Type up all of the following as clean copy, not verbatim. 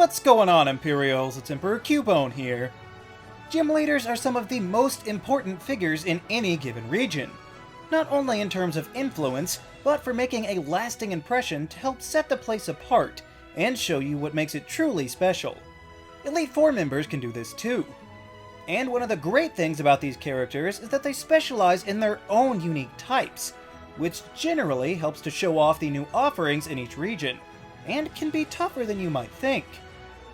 What's going on, Imperials? It's Emperor Cubone here. Gym leaders are some of the most important figures in any given region, not only in terms of influence, but for making a lasting impression to help set the place apart and show you what makes it truly special. Elite Four members can do this too. And one of the great things about these characters is that they specialize in their own unique types, which generally helps to show off the new offerings in each region, and can be tougher than you might think.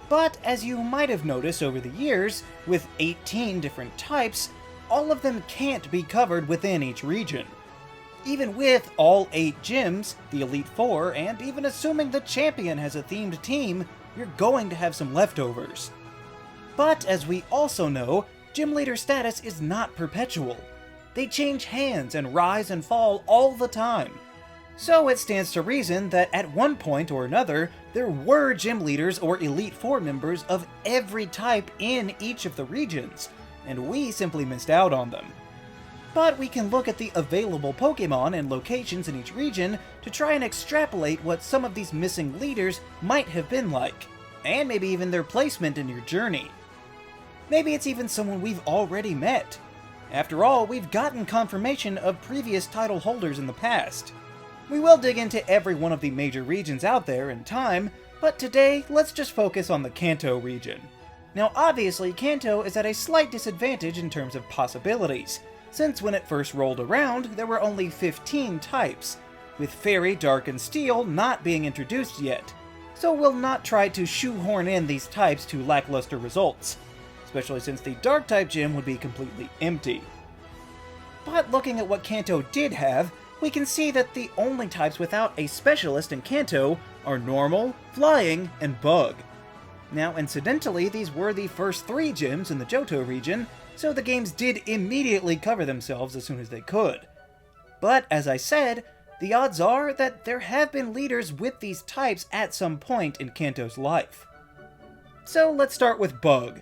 But as you might have noticed over the years, with 18 different types, all of them can't be covered within each region. Even with all 8 gyms, the Elite Four, and even assuming the champion has a themed team, you're going to have some leftovers. But as we also know, gym leader status is not perpetual. They change hands and rise and fall all the time. So it stands to reason that at one point or another, there were gym leaders or Elite Four members of every type in each of the regions, and we simply missed out on them. But we can look at the available Pokémon and locations in each region to try and extrapolate what some of these missing leaders might have been like, and maybe even their placement in your journey. Maybe it's even someone we've already met. After all, we've gotten confirmation of previous title holders in the past. We will dig into every one of the major regions out there in time, but today, let's just focus on the Kanto region. Now obviously, Kanto is at a slight disadvantage in terms of possibilities, since when it first rolled around, there were only 15 types, with Fairy, Dark, and Steel not being introduced yet. So we'll not try to shoehorn in these types to lackluster results, especially since the Dark-type gym would be completely empty. But looking at what Kanto did have, we can see that the only types without a specialist in Kanto are Normal, Flying, and Bug. Now incidentally, these were the first 3 gyms in the Johto region, so the games did immediately cover themselves as soon as they could. But as I said, the odds are that there have been leaders with these types at some point in Kanto's life. So let's start with Bug.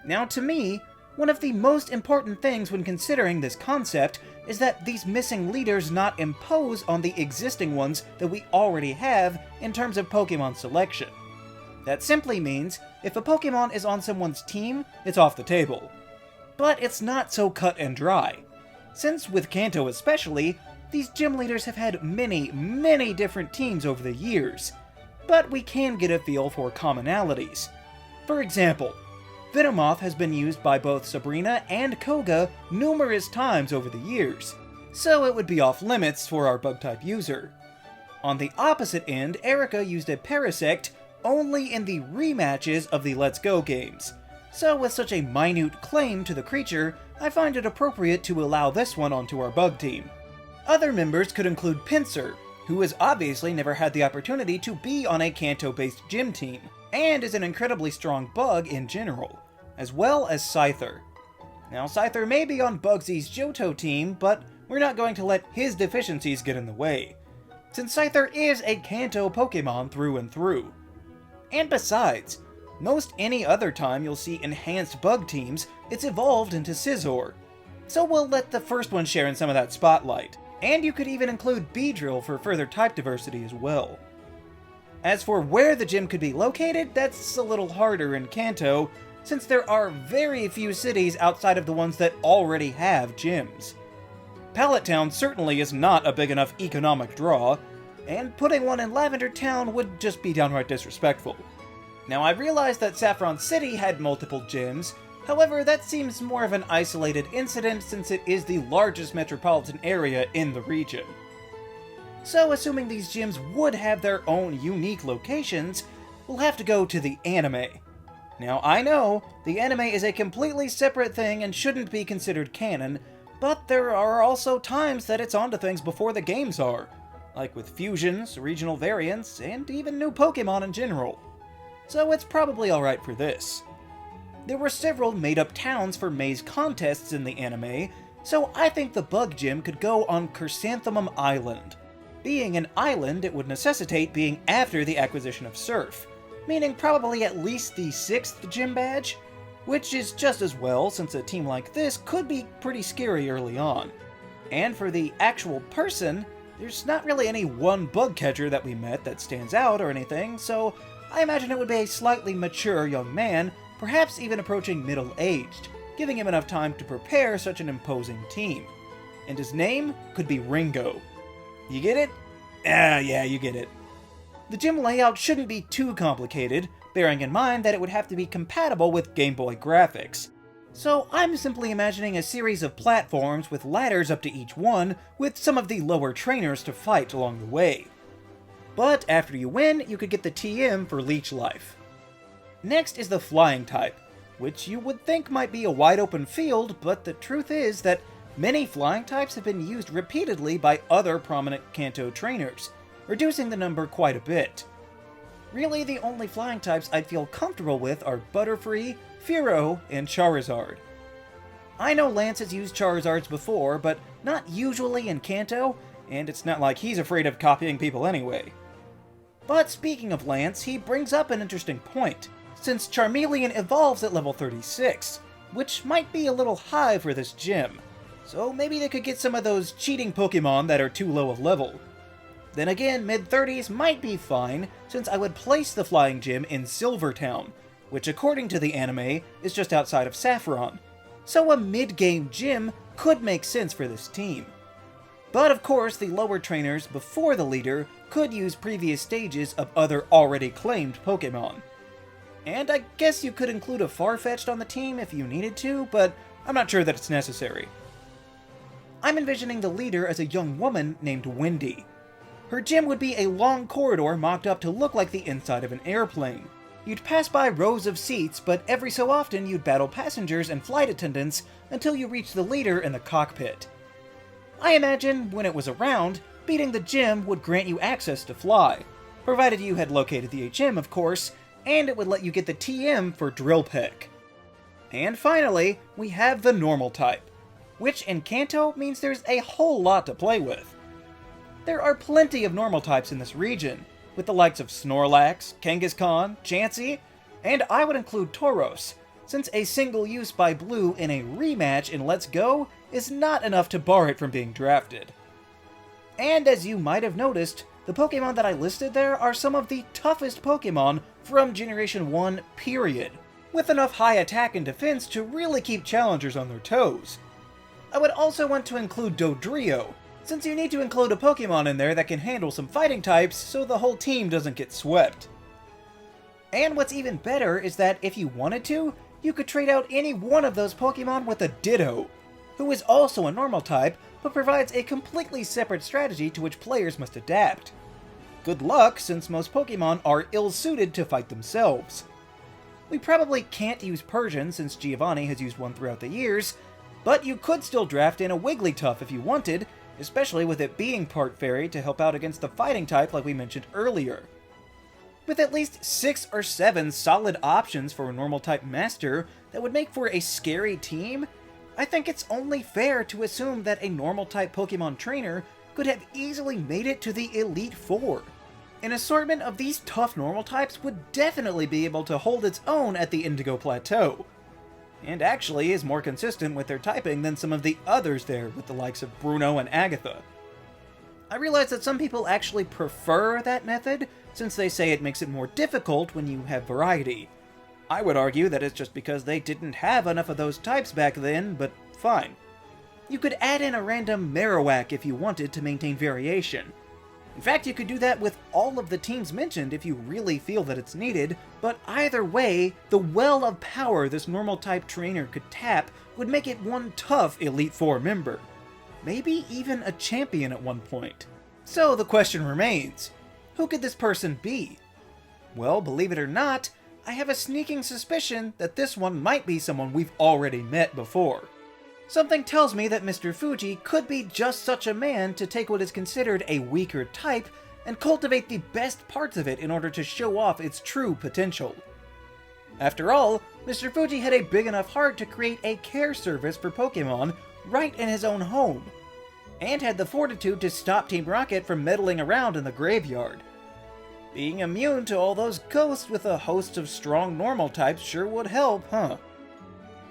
Now to me, one of the most important things when considering this concept is that these missing leaders not impose on the existing ones that we already have in terms of Pokémon selection. That simply means, if a Pokémon is on someone's team, it's off the table. But it's not so cut and dry, since with Kanto especially, these gym leaders have had many different teams over the years, but we can get a feel for commonalities. For example, Venomoth has been used by both Sabrina and Koga numerous times over the years, so it would be off limits for our Bug-type user. On the opposite end, Erica used a Parasect only in the rematches of the Let's Go games, so with such a minute claim to the creature, I find it appropriate to allow this one onto our Bug team. Other members could include Pinsir, who has obviously never had the opportunity to be on a Kanto-based gym team, and is an incredibly strong Bug in general, as well as Scyther. Now Scyther may be on Bugsy's Johto team, but we're not going to let his deficiencies get in the way, since Scyther is a Kanto Pokémon through and through. And besides, most any other time you'll see enhanced Bug teams, it's evolved into Scizor, so we'll let the first one share in some of that spotlight, and you could even include Beedrill for further type diversity as well. As for where the gym could be located, that's a little harder in Kanto, since there are very few cities outside of the ones that already have gyms. Pallet Town certainly is not a big enough economic draw, and putting one in Lavender Town would just be downright disrespectful. Now I realize that Saffron City had multiple gyms, however that seems more of an isolated incident since it is the largest metropolitan area in the region. So assuming these gyms would have their own unique locations, we'll have to go to the anime. Now I know, the anime is a completely separate thing and shouldn't be considered canon, but there are also times that it's onto things before the games are, like with fusions, regional variants, and even new Pokémon in general. So it's probably alright for this. There were several made-up towns for maze contests in the anime, so I think the Bug Gym could go on Chrysanthemum Island. Being an island, it would necessitate being after the acquisition of Surf, meaning probably at least the 6th gym badge, which is just as well since a team like this could be pretty scary early on. And for the actual person, there's not really any one bug catcher that we met that stands out or anything, so I imagine it would be a slightly mature young man, perhaps even approaching middle-aged, giving him enough time to prepare such an imposing team. And his name could be Ringo. You get it? Yeah, you get it. The gym layout shouldn't be too complicated, bearing in mind that it would have to be compatible with Game Boy graphics. So I'm simply imagining a series of platforms with ladders up to each one, with some of the lower trainers to fight along the way. But after you win, you could get the TM for Leech Life. Next is the Flying type, which you would think might be a wide open field, but the truth is that many Flying types have been used repeatedly by other prominent Kanto trainers, reducing the number quite a bit. Really, the only Flying types I'd feel comfortable with are Butterfree, Fearow, and Charizard. I know Lance has used Charizards before, but not usually in Kanto, and it's not like he's afraid of copying people anyway. But speaking of Lance, he brings up an interesting point, since Charmeleon evolves at level 36, which might be a little high for this gym, so maybe they could get some of those cheating Pokémon that are too low of level. Then again, mid-30s might be fine, since I would place the Flying Gym in Silver Town, which according to the anime is just outside of Saffron, so a mid-game gym could make sense for this team. But of course, the lower trainers before the leader could use previous stages of other already claimed Pokémon. And I guess you could include a Farfetch'd on the team if you needed to, but I'm not sure that it's necessary. I'm envisioning the leader as a young woman named Wendy. Her gym would be a long corridor mocked up to look like the inside of an airplane. You'd pass by rows of seats, but every so often you'd battle passengers and flight attendants until you reached the leader in the cockpit. I imagine, when it was around, beating the gym would grant you access to fly, provided you had located the HM, of course, and it would let you get the TM for Drill Peck. And finally, we have the Normal type, which in Kanto means there's a whole lot to play with. There are plenty of Normal types in this region, with the likes of Snorlax, Kangaskhan, Chansey, and I would include Tauros, since a single use by Blue in a rematch in Let's Go is not enough to bar it from being drafted. And as you might have noticed, the Pokémon that I listed there are some of the toughest Pokémon from Generation 1, period, with enough high attack and defense to really keep challengers on their toes. I would also want to include Dodrio, since you need to include a Pokémon in there that can handle some fighting types so the whole team doesn't get swept. And what's even better is that if you wanted to, you could trade out any one of those Pokémon with a Ditto, who is also a Normal type, but provides a completely separate strategy to which players must adapt. Good luck, since most Pokémon are ill-suited to fight themselves. We probably can't use Persian, since Giovanni has used one throughout the years, but you could still draft in a Wigglytuff if you wanted, especially with it being part fairy to help out against the fighting type like we mentioned earlier. With at least 6 or 7 solid options for a Normal type master that would make for a scary team, I think it's only fair to assume that a Normal type Pokemon trainer could have easily made it to the Elite Four. An assortment of these tough Normal types would definitely be able to hold its own at the Indigo Plateau, and actually is more consistent with their typing than some of the others there with the likes of Bruno and Agatha. I realize that some people actually prefer that method, since they say it makes it more difficult when you have variety. I would argue that it's just because they didn't have enough of those types back then, but fine. You could add in a random Marowak if you wanted to maintain variation. In fact, you could do that with all of the teams mentioned if you really feel that it's needed, but either way, the well of power this Normal type trainer could tap would make it one tough Elite Four member. Maybe even a champion at one point. So the question remains, who could this person be? Well, believe it or not, I have a sneaking suspicion that this one might be someone we've already met before. Something tells me that Mr. Fuji could be just such a man to take what is considered a weaker type and cultivate the best parts of it in order to show off its true potential. After all, Mr. Fuji had a big enough heart to create a care service for Pokémon right in his own home, and had the fortitude to stop Team Rocket from meddling around in the graveyard. Being immune to all those ghosts with a host of strong Normal types sure would help, huh?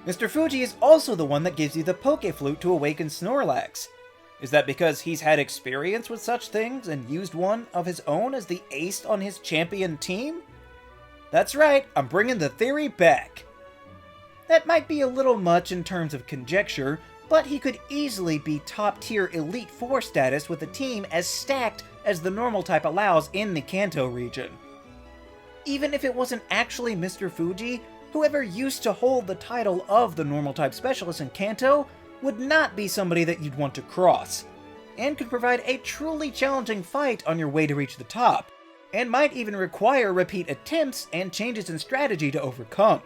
Mr. Fuji is also the one that gives you the Poké-Flute to awaken Snorlax. Is that because he's had experience with such things and used one of his own as the ace on his champion team? That's right, I'm bringing the theory back. That might be a little much in terms of conjecture, but he could easily be top-tier Elite Four status with a team as stacked as the normal type allows in the Kanto region. Even if it wasn't actually Mr. Fuji, whoever used to hold the title of the normal type specialist in Kanto would not be somebody that you'd want to cross, and could provide a truly challenging fight on your way to reach the top, and might even require repeat attempts and changes in strategy to overcome.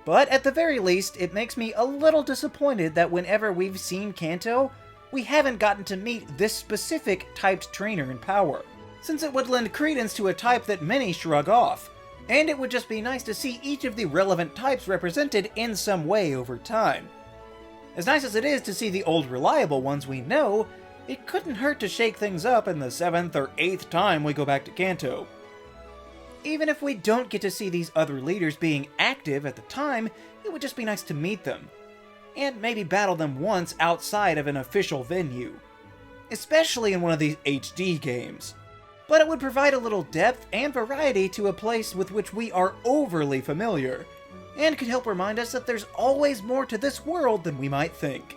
But at the very least, it makes me a little disappointed that whenever we've seen Kanto, we haven't gotten to meet this specific typed trainer in power, since it would lend credence to a type that many shrug off, and it would just be nice to see each of the relevant types represented in some way over time. As nice as it is to see the old reliable ones we know, it couldn't hurt to shake things up in the 7th or 8th time we go back to Kanto. Even if we don't get to see these other leaders being active at the time, it would just be nice to meet them, and maybe battle them once outside of an official venue, especially in one of these HD games. But it would provide a little depth and variety to a place with which we are overly familiar, and could help remind us that there's always more to this world than we might think.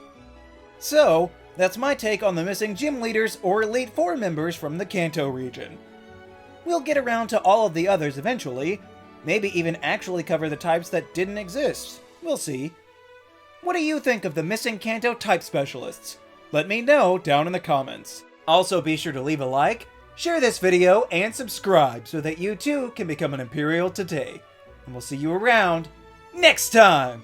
So, that's my take on the missing gym leaders or Elite Four members from the Kanto region. We'll get around to all of the others eventually, maybe even actually cover the types that didn't exist. We'll see. What do you think of the missing Kanto type specialists? Let me know down in the comments. Also be sure to leave a like, share this video, and subscribe so that you too can become an Imperial today. And we'll see you around next time!